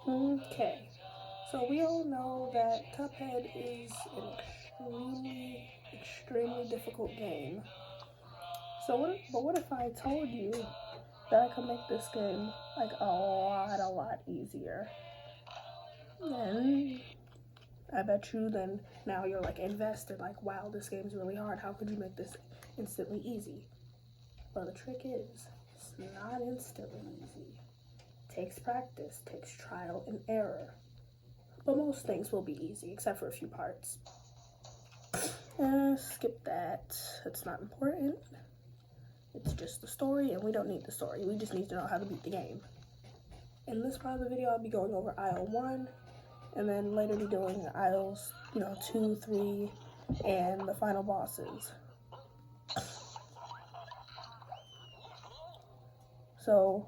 Okay, so we all know that Cuphead is an extremely difficult game. But what if I told you that I could make this game like a lot easier? And I bet you then now you're like invested, like, wow, this game's really hard. How could you make this instantly easy? Well, the trick is, it's not instantly easy. It takes practice, takes trial and error. But most things will be easy, except for a few parts. Skip that. It's not important. It's just the story, and we don't need the story. We just need to know how to beat the game. In this part of the video, I'll be going over aisle 1, and then later be doing aisles, 2, 3, and the final bosses. So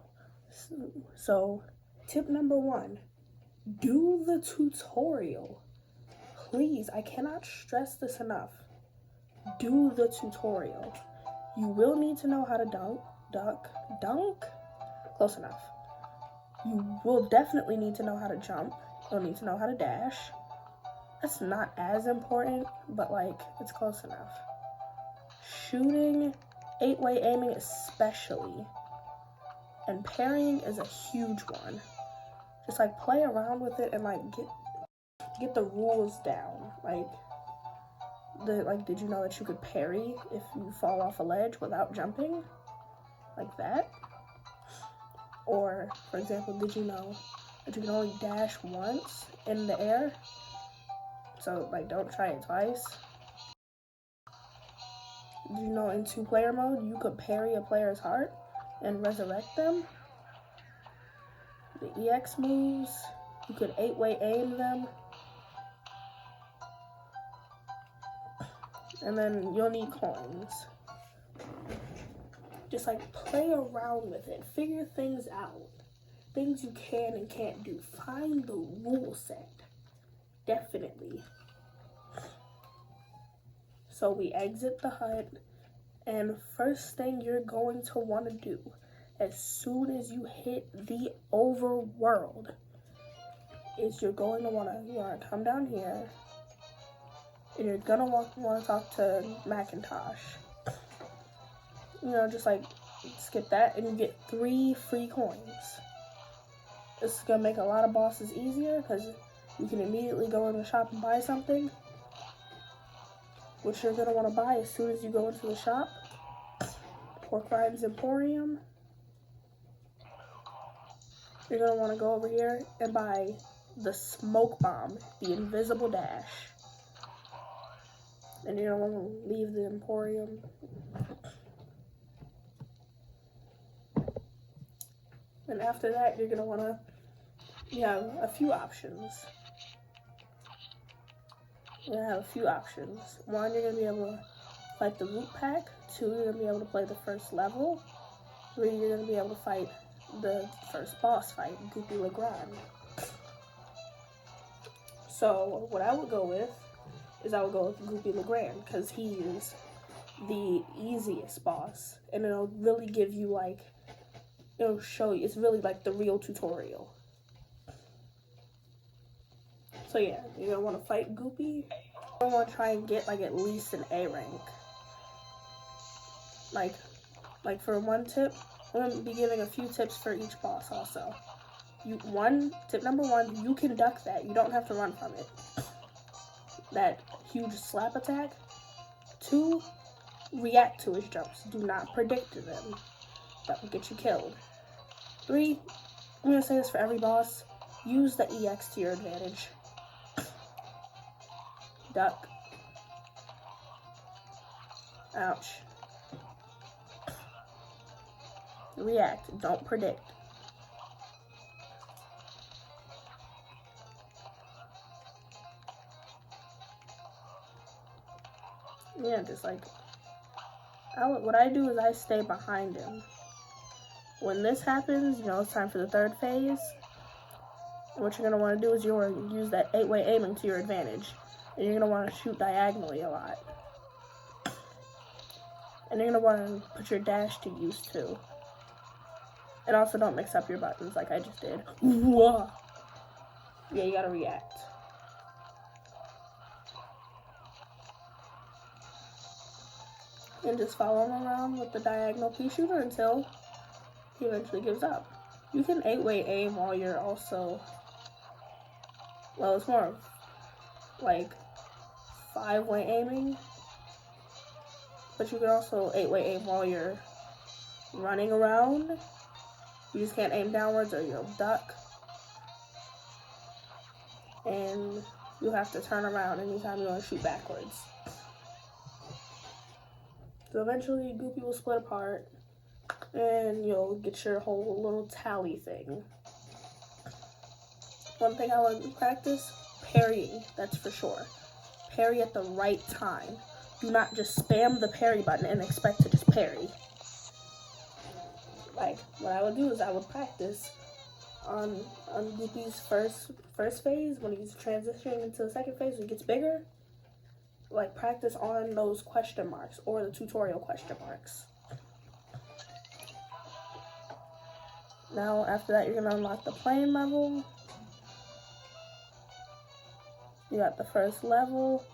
tip number 1, do the tutorial. Please, I cannot stress this enough. Do the tutorial. You will need to know how to dunk, close enough. You will definitely need to know how to jump. You'll need to know how to dash. That's not as important, but like, it's close enough. Shooting, 8-way aiming especially, and parrying is a huge one. Just like play around with it and like get the rules down. Did you know that you could parry if you fall off a ledge without jumping? Like that? Or, for example, did you know that you can only dash once in the air? So, like, don't try it twice. Did you know in 2-player mode, you could parry a player's heart and resurrect them? The EX moves, you could 8-way aim them. And then you'll need coins. Just like play around with it. Figure things out. Things you can and can't do. Find the rule set. Definitely. So we exit the hut, and first thing you're going to want to do as soon as you hit the overworld is you're going to want to come down here, and you're gonna want to talk to Macintosh. Just like skip that, and you get 3 free coins. This is gonna make a lot of bosses easier because you can immediately go in the shop and buy something, which you're gonna want to buy as soon as you go into the shop. Pork Rinds Emporium. You're gonna want to go over here and buy the smoke bomb, the invisible dash. And you're gonna want to leave the Emporium. And after that, you're gonna want to, have a few options. You're gonna have a few options. 1, you're gonna be able to fight the loot pack. 2, you're gonna be able to play the first level. 3, you're gonna be able to fight the first boss fight, Goopy Legrand. So what I would go with is I would go with Goopy Legrand because he is the easiest boss, and it'll really give you it'll show you, it's really like the real tutorial. So yeah, you're gonna want to fight Goopy. You're gonna want to try and get at least an A rank. Like for one tip, I'm gonna be giving a few tips for each boss also. Tip number 1, you can duck that. You don't have to run from it. That huge slap attack. 2, react to his jumps. Do not predict them. That will get you killed. 3, I'm gonna say this for every boss, use the EX to your advantage. Duck. Ouch. React, don't predict. Yeah, just what I do is I stay behind him. When this happens, it's time for the 3rd phase. What you're going to want to do is you're going to use that 8-way aiming to your advantage. And you're going to want to shoot diagonally a lot. And you're going to want to put your dash to use too. And also don't mix up your buttons like I just did. Whoa. Yeah, you gotta react. And just follow him around with the diagonal pea shooter until he eventually gives up. You can 8-way aim while you're also, well, it's more of like 5-way aiming, but you can also 8-way aim while you're running around. You just can't aim downwards or you'll duck. And you have to turn around anytime you want to shoot backwards. So eventually Goopy will split apart and you'll get your whole little tally thing. One thing I would practice, parrying, that's for sure. Parry at the right time. Do not just spam the parry button and expect to just parry. Like, what I would do is I would practice on Goopy's first phase, when he's transitioning into the second phase, when he gets bigger, like practice on those question marks or the tutorial question marks. Now after that, you're gonna unlock the plane level. You got the first level,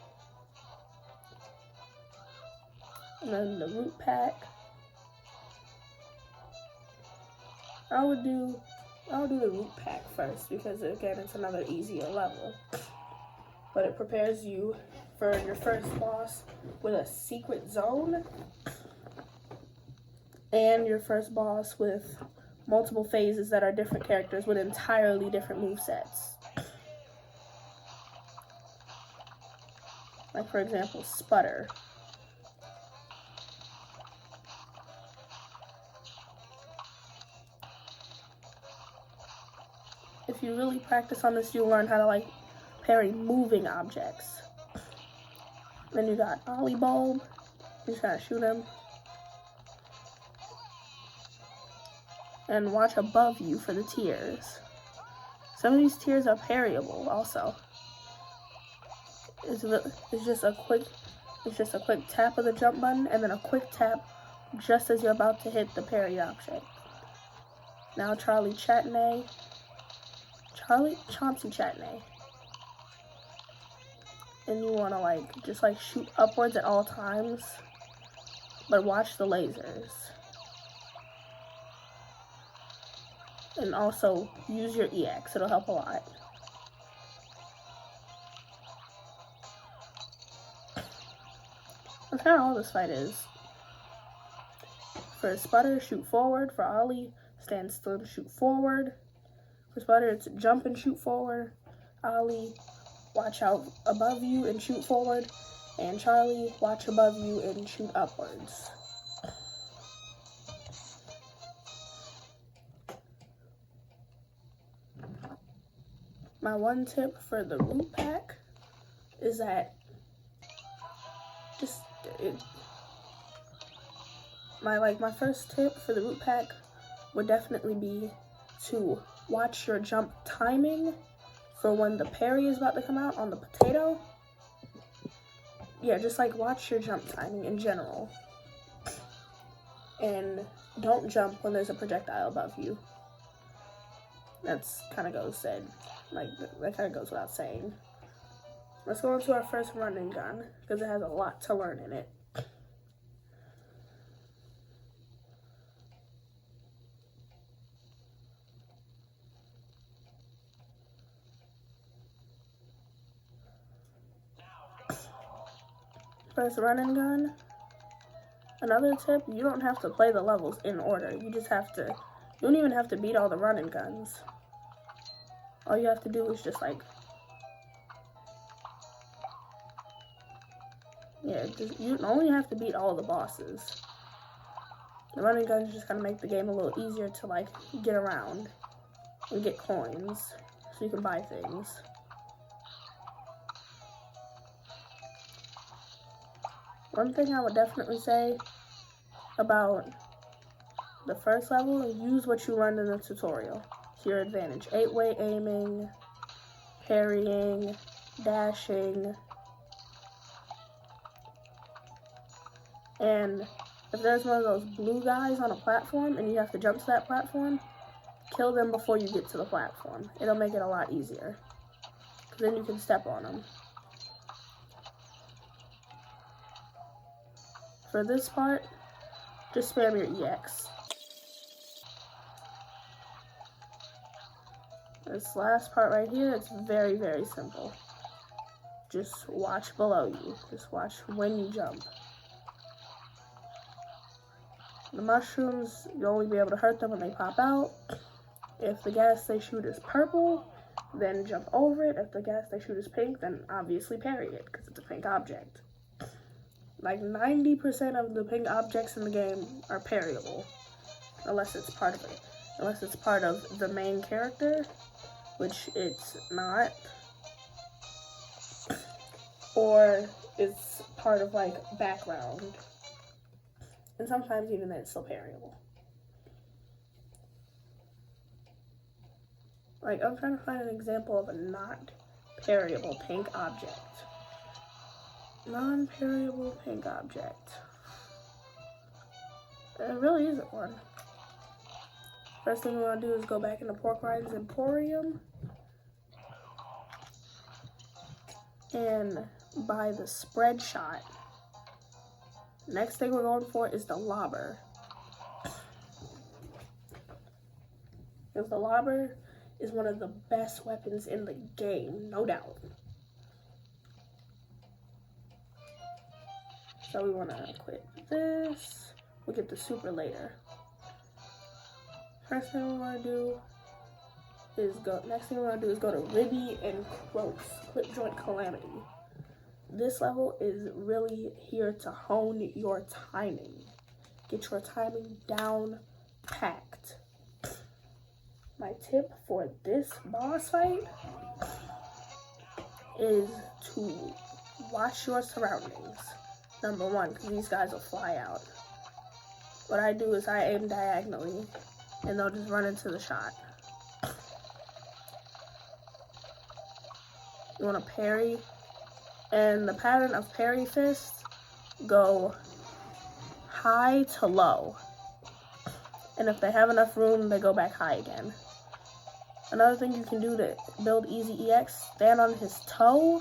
and then the root pack. I would do the root pack first because again it's another easier level, but it prepares you for your first boss with a secret zone and your first boss with multiple phases that are different characters with entirely different movesets. Like for example, Sputter. If you really practice on this, you'll learn how to like parry moving objects. Then you got Ollie Bulb. You just gotta shoot him. And watch above you for the tiers. Some of these tiers are parryable also. It's just a quick tap of the jump button and then a quick tap just as you're about to hit the parry object. Now Chauncey Chatney. And you wanna like just like shoot upwards at all times, but watch the lasers. And also use your EX, it'll help a lot. That's kind of all this fight is. For Sputter, shoot forward. For Ollie, stand still and shoot forward. For Sputter, it's jump and shoot forward. Ollie, watch out above you and shoot forward. And Charlie, watch above you and shoot upwards. My one tip for the root pack is that my first tip for the root pack would definitely be to watch your jump timing for when the parry is about to come out on the potato. Yeah, just like watch your jump timing in general. And don't jump when there's a projectile above you. That's kind of goes said. Like, that kind of goes without saying. Let's go into our first run and gun, because it has a lot to learn in it. First run and gun. Another tip, you don't have to play the levels in order. You don't even have to beat all the run and guns. All you have to do is just like, you only have to beat all the bosses. The running guns just kind of make the game a little easier to like get around and get coins so you can buy things. One thing I would definitely say about the first level, use what you learned in the tutorial to your advantage. 8-way aiming, parrying, dashing. And if there's one of those blue guys on a platform and you have to jump to that platform, kill them before you get to the platform. It'll make it a lot easier. because then you can step on them. For this part, just spam your EX. This last part right here, it's very, very simple. Just watch below you. Just watch when you jump. The mushrooms, you'll only be able to hurt them when they pop out. If the gas they shoot is purple, then jump over it. If the gas they shoot is pink, then obviously parry it, because it's a pink object. Like 90% of the pink objects in the game are parryable, unless it's part of it. Unless it's part of the main character, which it's not. Or it's part of like background. And sometimes even then it's still parryable. Like, I'm trying to find an example of a not parryable pink object. Non-parryable pink object. There really isn't one. First thing we want to do is go back into Pork Rinds Emporium and buy the spread shot. Next thing we're going for is the lobber. Because the lobber is one of the best weapons in the game, no doubt. So we want to equip this. We'll get the super later. First thing we want to do is next thing we want to do is go to Ribby and Croak's Clip Joint Calamity. This level is really here to hone your timing. Get your timing down packed. My tip for this boss fight is to watch your surroundings. Number one, because these guys will fly out. What I do is I aim diagonally, and they'll just run into the shot. You want to parry, and the pattern of parry fists go high to low. And if they have enough room, they go back high again. Another thing you can do to build easy EX, stand on his toe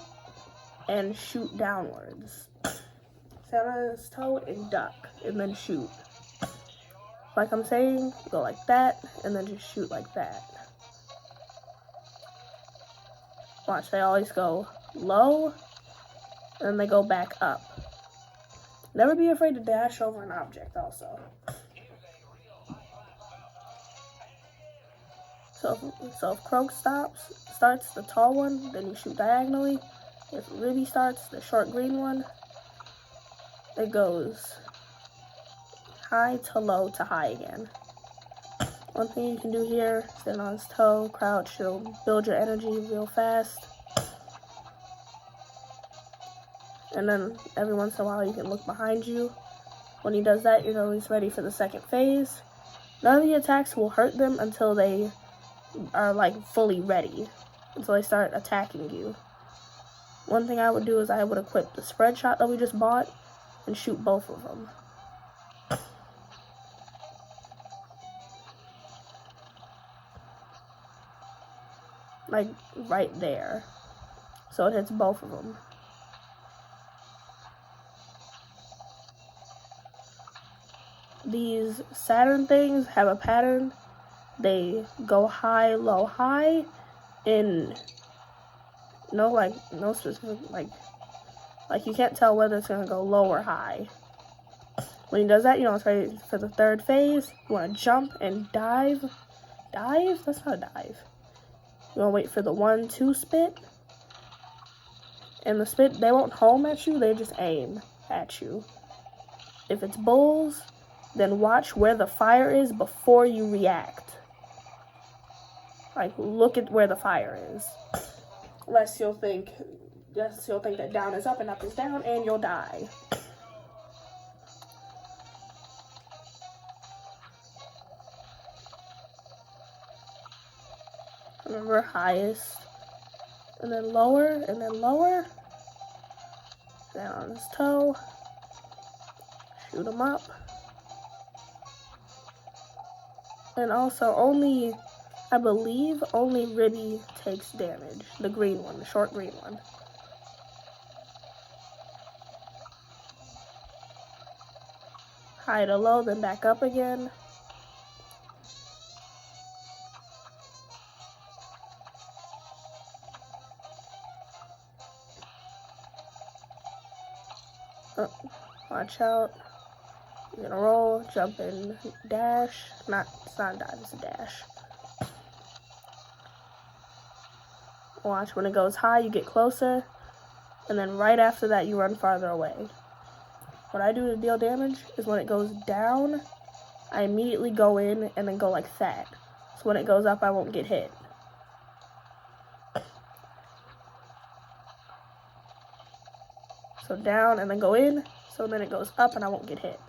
and shoot downwards. Stand on his toe and duck, and then shoot. Like I'm saying, go like that, and then just shoot like that. Watch, they always go low, and then they go back up. Never be afraid to dash over an object also. So if Croak starts the tall one, then you shoot diagonally. If Ribby starts the short green one, it goes high to low to high again. One thing you can do here, stand on his toe, crouch, it'll build your energy real fast. And then every once in a while you can look behind you. When he does that, you know he's ready for the second phase. None of the attacks will hurt them until they are like fully ready, until they start attacking you. One thing I would do is I would equip the spread shot that we just bought and shoot both of them. Like right there. So it hits both of them. These Saturn things have a pattern. They go high, low, high in no specific, like you can't tell whether it's gonna go low or high. When he does that, you know it's ready for the third phase. You wanna jump and dive. Dive? That's not a dive. You wanna wait for the 1-2 spit. And the spit, they won't home at you, they just aim at you. If it's bulls, then watch where the fire is before you react. Like, look at where the fire is. Lest you'll think that down is up and up is down, and you'll die. Remember, highest, and then lower, and then lower. Down on his toe. Shoot him up. And also, only I believe only Ribby takes damage. The green one, the short green one. High to low, then back up again. Oh, watch out. You're gonna roll, jump in, dash. It's not a dive, it's a dash. Watch, when it goes high, you get closer. And then right after that, you run farther away. What I do to deal damage is when it goes down, I immediately go in and then go like that. So when it goes up, I won't get hit. So down and then go in, so then it goes up and I won't get hit.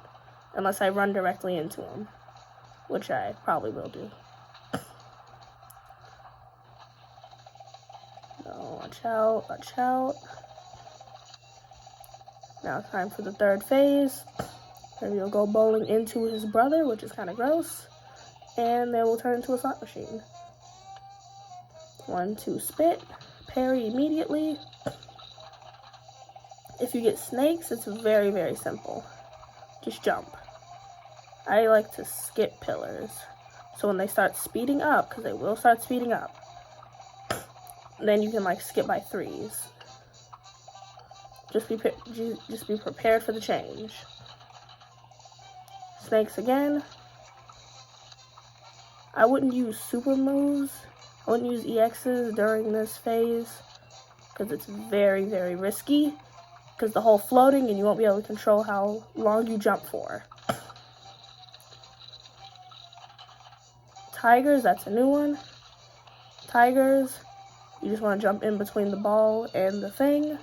Unless I run directly into him, which I probably will do. No, watch out, watch out. Now it's time for the third phase. Then you'll go bowling into his brother, which is kind of gross. And then we'll turn into a slot machine. 1, 2, spit. Parry immediately. If you get snakes, it's very, very simple. Just jump. I like to skip pillars. So when they start speeding up, because they will start speeding up, then you can like skip by 3s. Just be prepared for the change. Snakes again. I wouldn't use super moves. I wouldn't use EXs during this phase because it's very, very risky. Because the whole floating and you won't be able to control how long you jump for. Tigers, that's a new one. Tigers, you just want to jump in between the ball and the thing.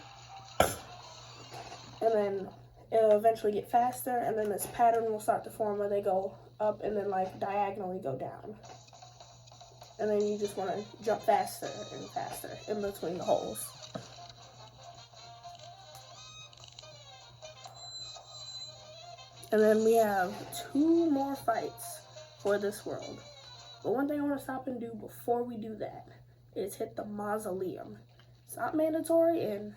And then it'll eventually get faster, and then this pattern will start to form where they go up and then like diagonally go down. And then you just want to jump faster and faster in between the holes. And then we have 2 more fights for this world. But one thing I want to stop and do before we do that is hit the mausoleum. It's not mandatory and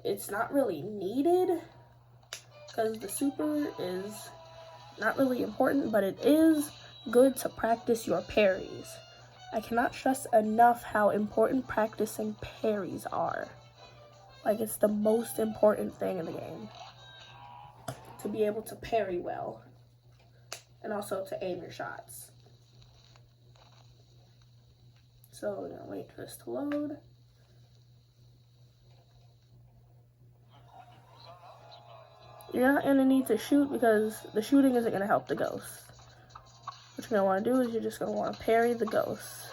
it's not really needed because the super is not really important, but it is good to practice your parries. I cannot stress enough how important practicing parries are. Like, it's the most important thing in the game. To be able to parry well. And also to aim your shots. So we're gonna wait for this to load. You're not gonna need to shoot because the shooting isn't gonna help the ghosts. What you're gonna wanna do is you're just gonna wanna parry the ghosts.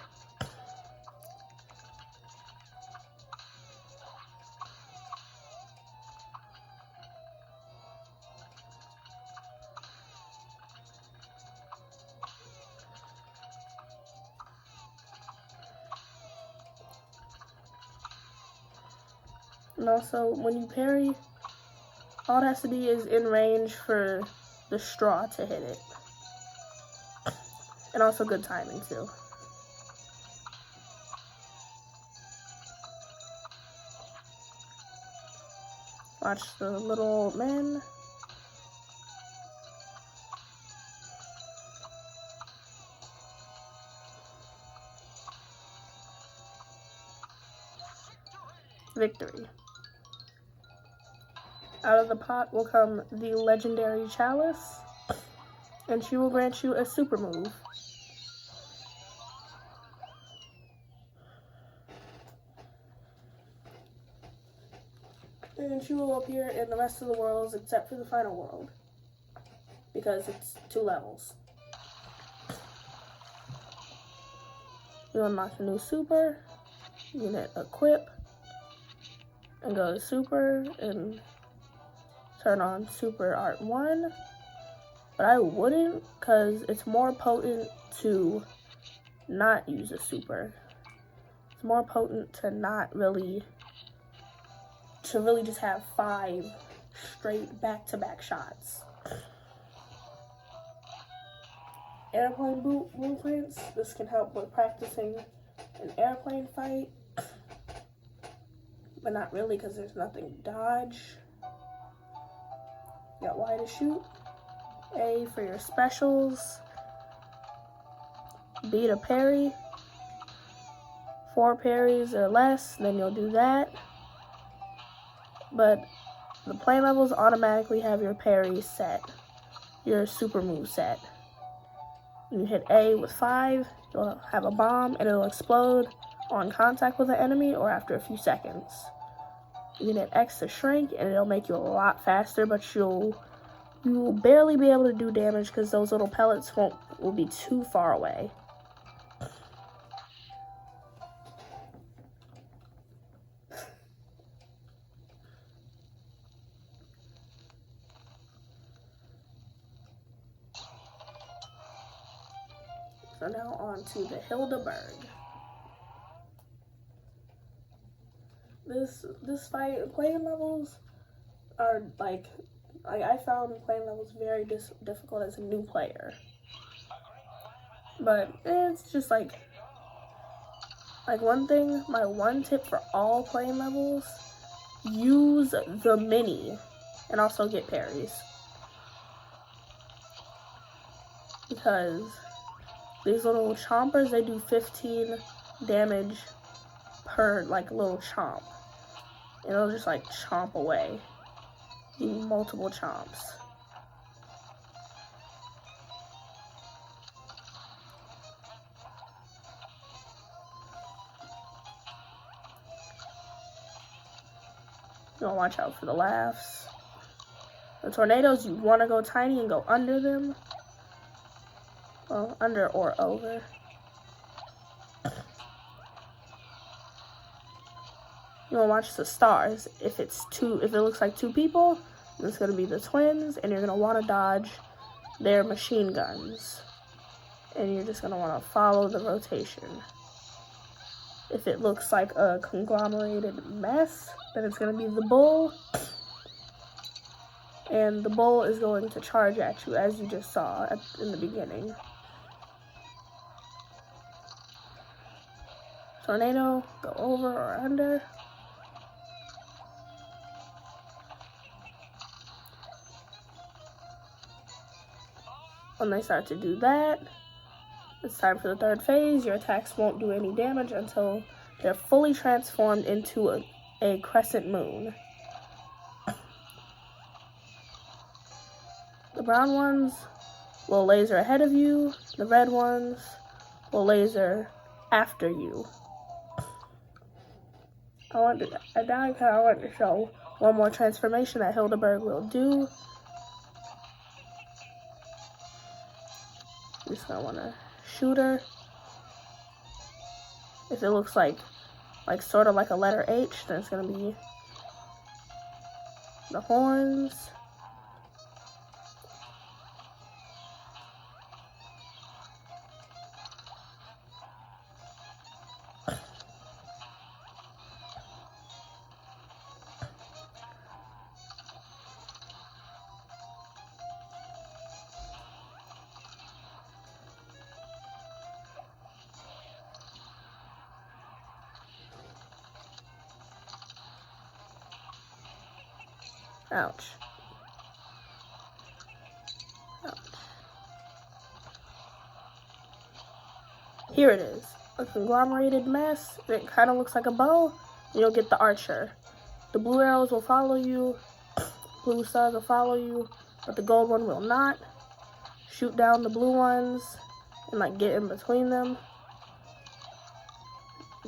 And also, when you parry, all it has to be is in range for the straw to hit it. And also good timing, too. Watch the little old man. Victory. Out of the pot will come the legendary chalice, and she will grant you a super move. And she will appear in the rest of the worlds except for the final world, because it's 2 levels. You unlock a new super, you can hit equip, and go to super, and turn on Super Art 1, but I wouldn't because it's more potent to not use a super. It's more potent to really just have 5 straight back-to-back shots. airplane movements. This can help with practicing an airplane fight, but not really because there's nothing to dodge. You got Y to shoot, A for your specials, B to parry. 4 parries or less, then you'll do that. But the plane levels automatically have your parry set, your super move set. When you hit A with 5, you'll have a bomb and it'll explode on contact with the enemy or after a few seconds. You can hit X to shrink and it'll make you a lot faster, but you will barely be able to do damage because those little pellets will be too far away. So now on to the Hildeberg. This fight, plane levels are like I found plane levels very difficult as a new player. But it's just like one thing, my one tip for all plane levels, use the mini and also get parries. Because these little chompers, they do 15 damage per like little chomp. And it'll just like chomp away. Do multiple chomps. You wanna watch out for the laughs. The tornadoes, you wanna go tiny and go under them. Well, under or over. You wanna watch the stars. If it looks like 2 people, it's gonna be the twins, and you're gonna wanna dodge their machine guns. And you're just gonna wanna follow the rotation. If it looks like a conglomerated mess, then it's gonna be the bull. And the bull is going to charge at you, as you just saw in the beginning. Tornado, go over or under. When they start to do that, it's time for the 3rd phase. Your attacks won't do any damage until they're fully transformed into a crescent moon. The brown ones will laser ahead of you. The red ones will laser after you. I want to show one more transformation that Hildeberg will do. I'm just gonna want to shoot her. If it looks like sort of like a letter H, then it's gonna be the horns. Ouch. Ouch. Here it is. A conglomerated mess. It kind of looks like a bow. And you'll get the archer. The blue arrows will follow you. Blue stars will follow you. But the gold one will not. Shoot down the blue ones. And like get in between them.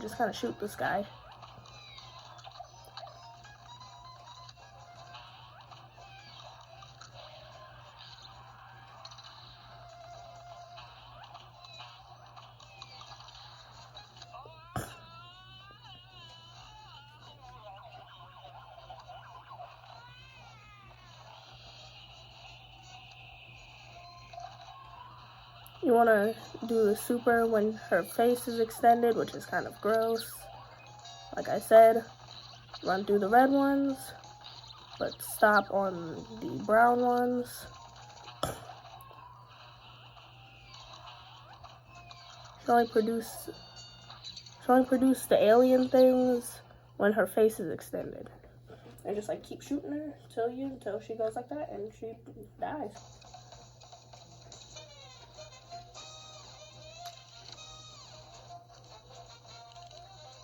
Just kind of shoot this guy. You want to do the super when her face is extended, which is kind of gross. Like I said, run through the red ones, but stop on the brown ones. she only produce the alien things when her face is extended. And just like keep shooting her until she goes like that and she dies.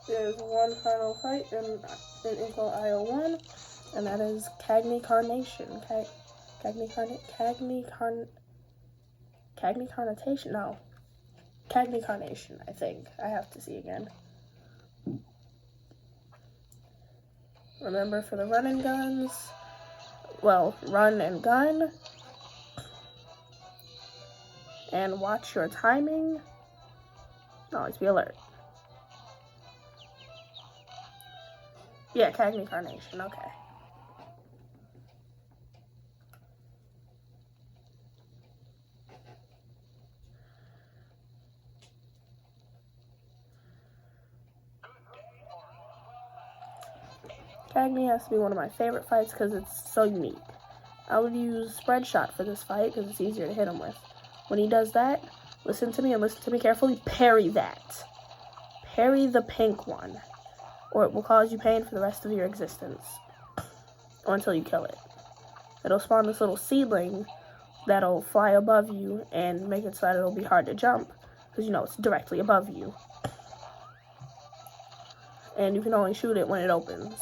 There's one final fight in Inwell IO1, and that is Cagney Carnation. Cagney Carnation, I think. I have to see again. Remember for the run and gun. And watch your timing. Always be alert. Yeah, Cagney Carnation, okay. Cagney has to be one of my favorite fights because it's so unique. I would use Spread Shot for this fight because it's easier to hit him with. When he does that, listen to me and listen to me carefully. Parry that. Parry the pink one, or it will cause you pain for the rest of your existence, or until you kill it. It'll spawn this little seedling that'll fly above you and make it so that it'll be hard to jump because it's directly above you. And you can only shoot it when it opens.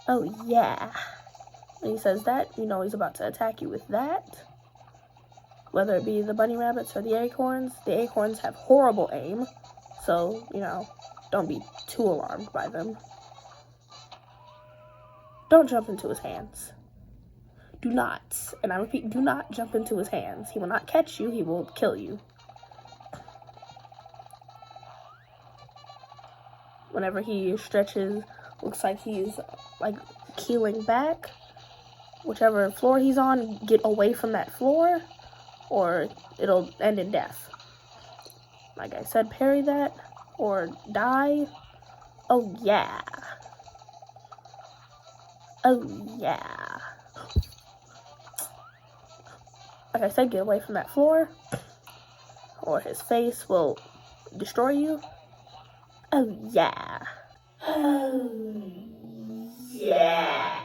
Oh yeah. When he says that, he's about to attack you with that. Whether it be the bunny rabbits or the acorns. The acorns have horrible aim. So, don't be too alarmed by them. Don't jump into his hands. Do not, and I repeat, do not jump into his hands. He will not catch you, he will kill you. Whenever he stretches, looks like he's like keeling back. Whichever floor he's on, get away from that floor, or it'll end in death. Like I said, parry that, or die. Oh yeah. Oh yeah. Like I said, get away from that floor, or his face will destroy you. Oh yeah. Oh yeah.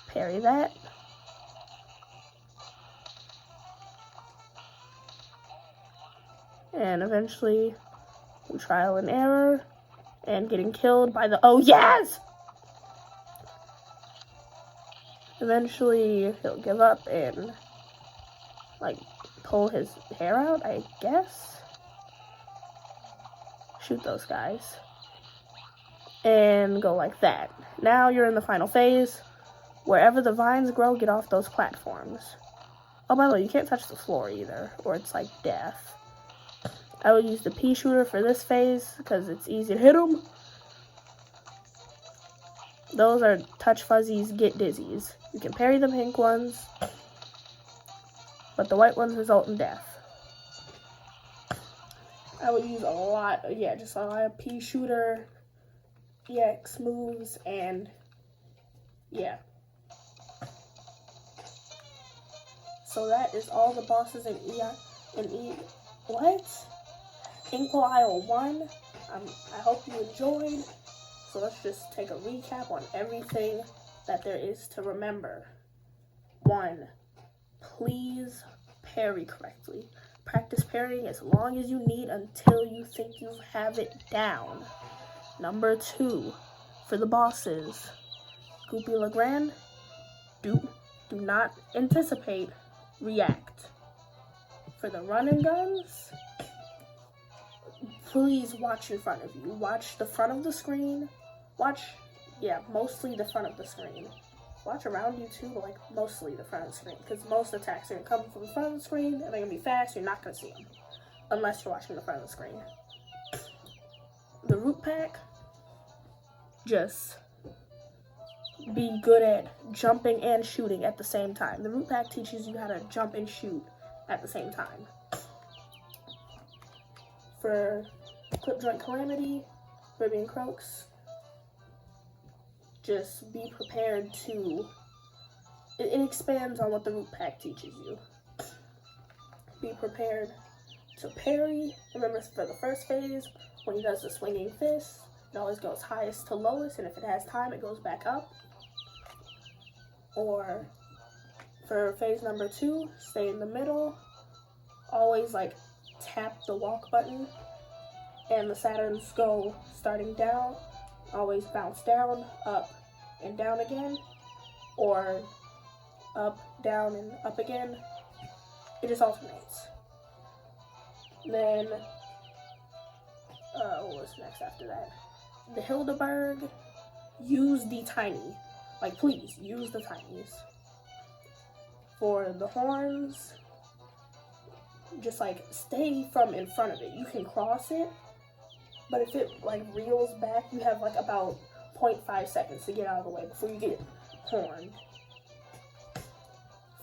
Parry that. And eventually, through trial and error, and getting killed by the, oh yes! Eventually, he'll give up and, like, pull his hair out, I guess. Shoot those guys. And go like that. Now you're in the final phase. Wherever the vines grow, get off those platforms. Oh, by the way, you can't touch the floor either, or it's like death. I would use the pea shooter for this phase because it's easy to hit them. Those are touch fuzzies, get dizzies. You can parry the pink ones, but the white ones result in death. I would use a lot of pea shooter, EX moves, and yeah. So that is all the bosses in Inwell IO1. I hope you enjoyed. So let's just take a recap on everything that there is to remember. 1. Please parry correctly. Practice parrying as long as you need until you think you have it down. Number 2. For the bosses, Goopy Legrand, do not anticipate, react. For the run and guns, please watch in front of you. Watch the front of the screen. Mostly the front of the screen. Watch around you too, but mostly the front of the screen. Because most attacks are going to come from the front of the screen, and they're going to be fast, you're not going to see them. Unless you're watching the front of the screen. The root pack, just be good at jumping and shooting at the same time. The root pack teaches you how to jump and shoot at the same time. For Clip Joint Calamity, Caribbean Croaks, just be prepared to, it expands on what the root pack teaches you. Be prepared to parry. Remember, for the first phase, when he does the swinging fist, it always goes highest to lowest, and if it has time, it goes back up. Or for phase number 2, stay in the middle. Always like tap the walk button, and the Saturns go starting down. Always bounce down, up, and down again, or up, down, and up again. It just alternates. Then, what was next after that? The Hildeberg, use the tiny. Like, please, use the tinies. For the horns, just like stay from in front of it. You can cross it, but if it like reels back, you have like about 0.5 seconds to get out of the way before you get horned.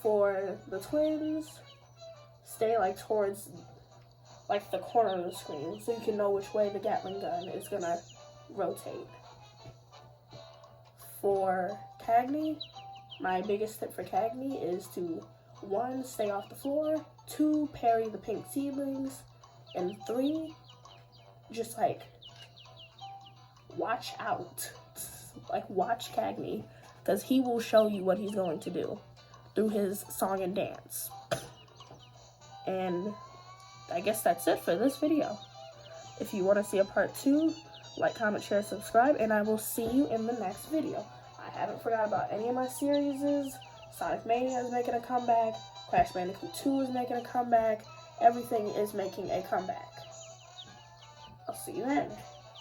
For the twins, stay like towards like the corner of the screen so you can know which way the Gatling gun is gonna rotate. For Cagney, my biggest tip for Cagney is to 1, stay off the floor, 2, parry the pink seedlings, and 3, just like watch out. Like, watch Cagney, because he will show you what he's going to do through his song and dance. And I guess that's it for this video. If you want to see a part 2, like, comment, share, subscribe, and I will see you in the next video. I haven't forgot about any of my series. Sonic Mania is making a comeback. Crash Bandicoot 2 is making a comeback. Everything is making a comeback. I'll see you then.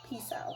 Peace out.